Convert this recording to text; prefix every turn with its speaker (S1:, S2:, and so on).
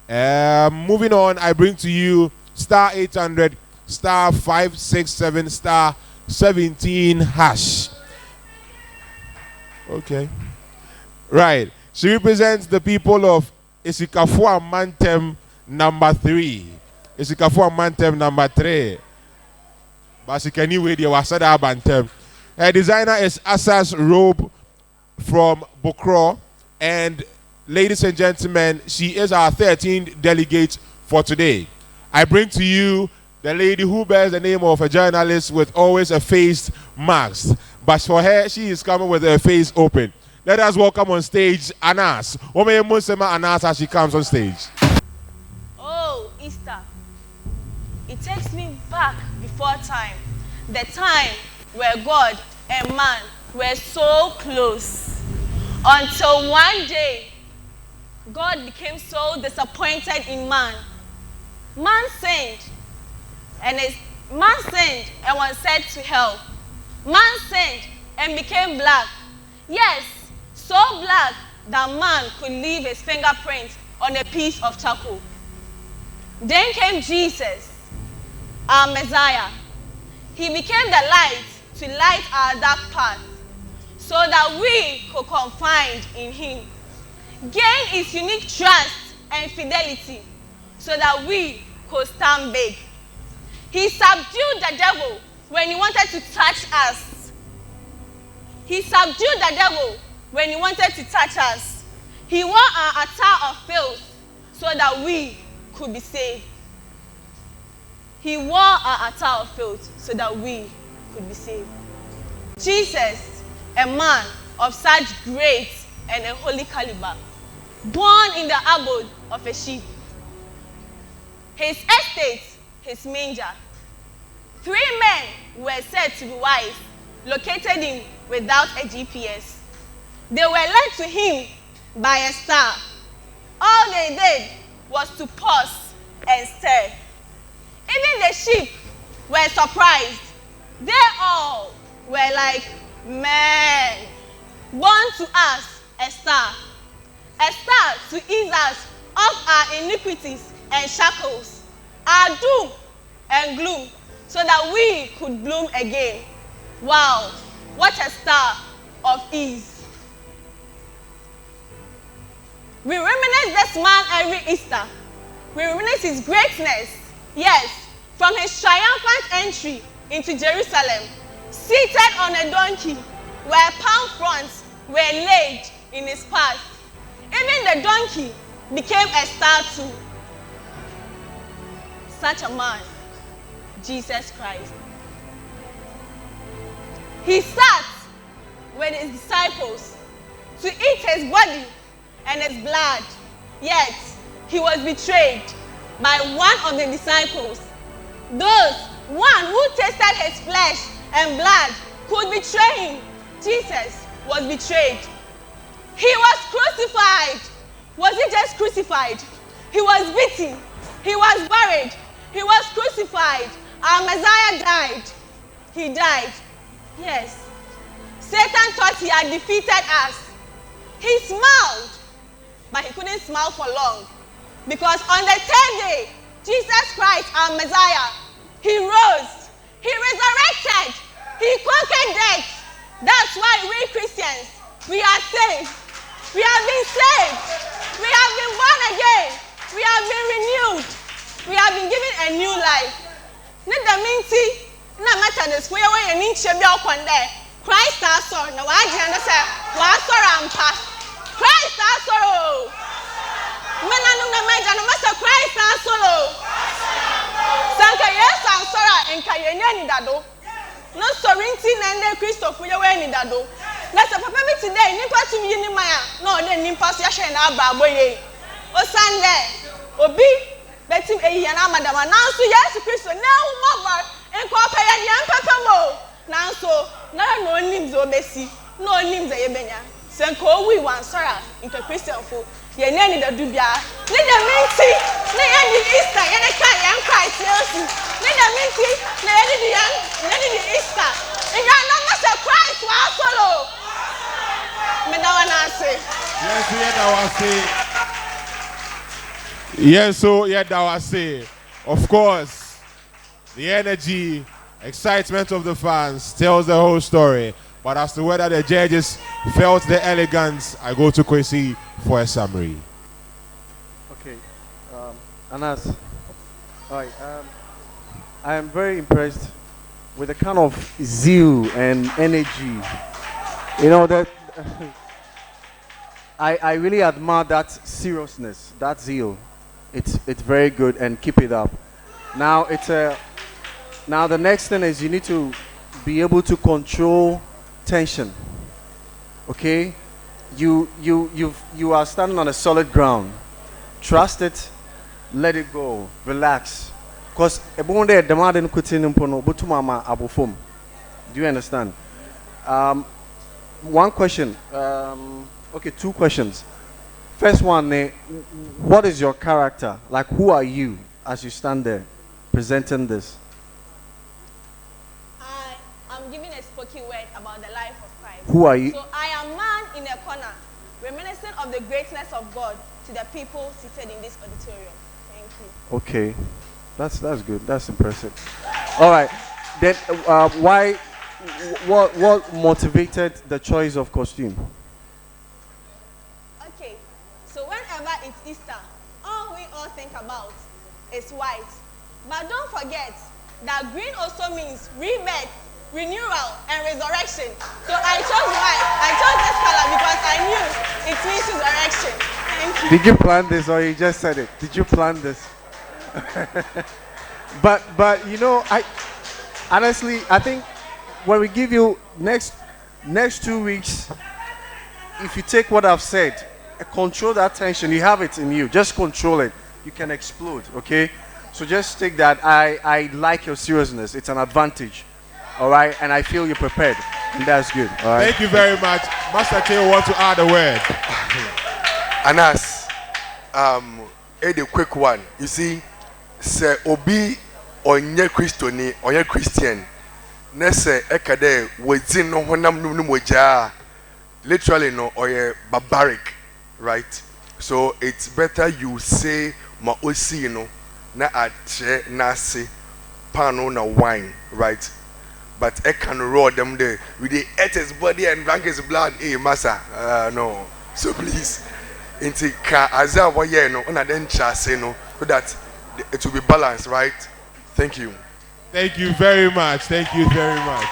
S1: Moving on, I bring to you star 800 star 567 star 17 hash. Okay. Right. She represents the people of Isikafua Mantem number 3. Isikafua Mantem number 3. But she can anyway the Wasada Bantem. Her designer is Asas Robe from Bokro. And ladies and gentlemen, she is our 13th delegate for today. I bring to you the lady who bears the name of a journalist with always a face mask. But for her, she is coming with her face open. Let us welcome on stage ANAS. ANAS as she comes on stage.
S2: Oh, Easter. It takes me back before time. The time where God and man were so close. Until one day, God became so disappointed in man. Man sinned and was sent to hell. Man sinned and became black. Yes, so black that man could leave his fingerprint on a piece of charcoal. Then came Jesus, our Messiah. He became the light to light our dark path so that we could confide in him. Gain his unique trust and fidelity so that we could stand big. He subdued the devil when he wanted to touch us. He subdued the devil when he wanted to touch us. He wore our attire of filth so that we could be saved. He wore our attire of filth so that we could be saved. Jesus, a man of such great and a holy caliber, born in the abode of a sheep. His estate, his manger. 3 men were said to be wise, located in without a GPS. They were led to him by a star. All they did was to pause and stare. Even the sheep were surprised. They all were like, man, born to us a star to ease us of our iniquities and shackles, our doom and gloom, so that we could bloom again. Wow, what a star of ease. We reminisce this man every Easter. We reminisce his greatness. Yes, from his triumphant entry into Jerusalem, seated on a donkey, where palm fronds were laid in his path. Even the donkey became a star too. Such a man, Jesus Christ. He sat with his disciples to eat his body and his blood, yet he was betrayed by one of the disciples. One who tasted his flesh and blood could betray him. Jesus was betrayed. He was crucified. Was he just crucified? He was beaten. He was buried. He was crucified. Our Messiah died. He died. Yes. Satan thought he had defeated us. He smiled, but he couldn't smile for long. Because on the 3rd day, Jesus Christ, our Messiah, he rose. He resurrected. He conquered death. That's why we Christians, we are saved. We have been saved. We have been born again. We have been renewed. We have been given a new life. Nida minti na mata the square way and inch be okwande. Christ our sorrow. Na wa je na say wa sorrow ampa. Christ our sorrow. Mena no na meja no masa Christ our sorrow. Sanka yes our sorrow enka yenya ni dado. No sorinti na nde Christopher ye we ni dado. Na say papa me today nipa tumi ni maya na o de nipa so ya hwe na aba aboye. O Sunday obi betim eyi na madama nanso Yesu Kristo na umaba enko pa ya ni ampapa mo nanso na no onim zo besi no onim ze yebenya senko owi wan sora into Christian fo ye ne ni da dubia ni da minti na ye di Easter ye de kan yan Christ Yesu ni da minti na ye di Easter e ya na masa Christ wa follow me da wana say
S1: yes we da wa say Yes, so yeah, that was say. Of course, the energy, excitement of the fans tells the whole story. But as to whether the judges felt the elegance, I go to Kwesi for a summary.
S3: Okay, Anas. All right. I am very impressed with the kind of zeal and energy. You know that I really admire that seriousness, that zeal. It's very good and keep it up. Now now the next thing is you need to be able to control tension. Okay, you are standing on a solid ground. Trust it, let it go, relax. Cause ebonde demanding kutin mpono butumama abufum. Do you understand? One question. Okay, two questions. First one, what is your character? Like, who are you as you stand there presenting this?
S2: I am giving a spoken word about the life of Christ.
S3: Who are you?
S2: So I am man in a corner, reminiscent of the greatness of God to the people seated in this auditorium. Thank you.
S3: Okay, that's good. That's impressive. All right, then why? What motivated the choice of costume?
S2: Okay, so whenever it's Easter, all we all think about is white. But don't forget that green also means rebirth, renewal, and resurrection. So I chose white. I chose this color because I knew it means resurrection. Thank you.
S3: Did you plan this or you just said it? Did you plan this? but you know, I honestly I think when we give you next 2 weeks, if you take what I've said, control that tension, you have it in you. Just control it. You can explode, okay? So just take that. I like your seriousness. It's an advantage. All right? And I feel you're prepared. And that's good. All right.
S1: Thank you very much. Master K want to add a word.
S4: Anas, a quick one. You see, say obi onye Christian, onye Christian. Nese ekade within no honam no moja. Literally no or barbaric, right? So it's better you say ma osi you know na ache na se pano na wine, right? But I can roll them there with the eat his body and drink his blood. Hey, massa, no. So please, into ka aza wa ye no una den say no so that it will be balanced, right? Thank you.
S1: Thank you very much. Thank you very much.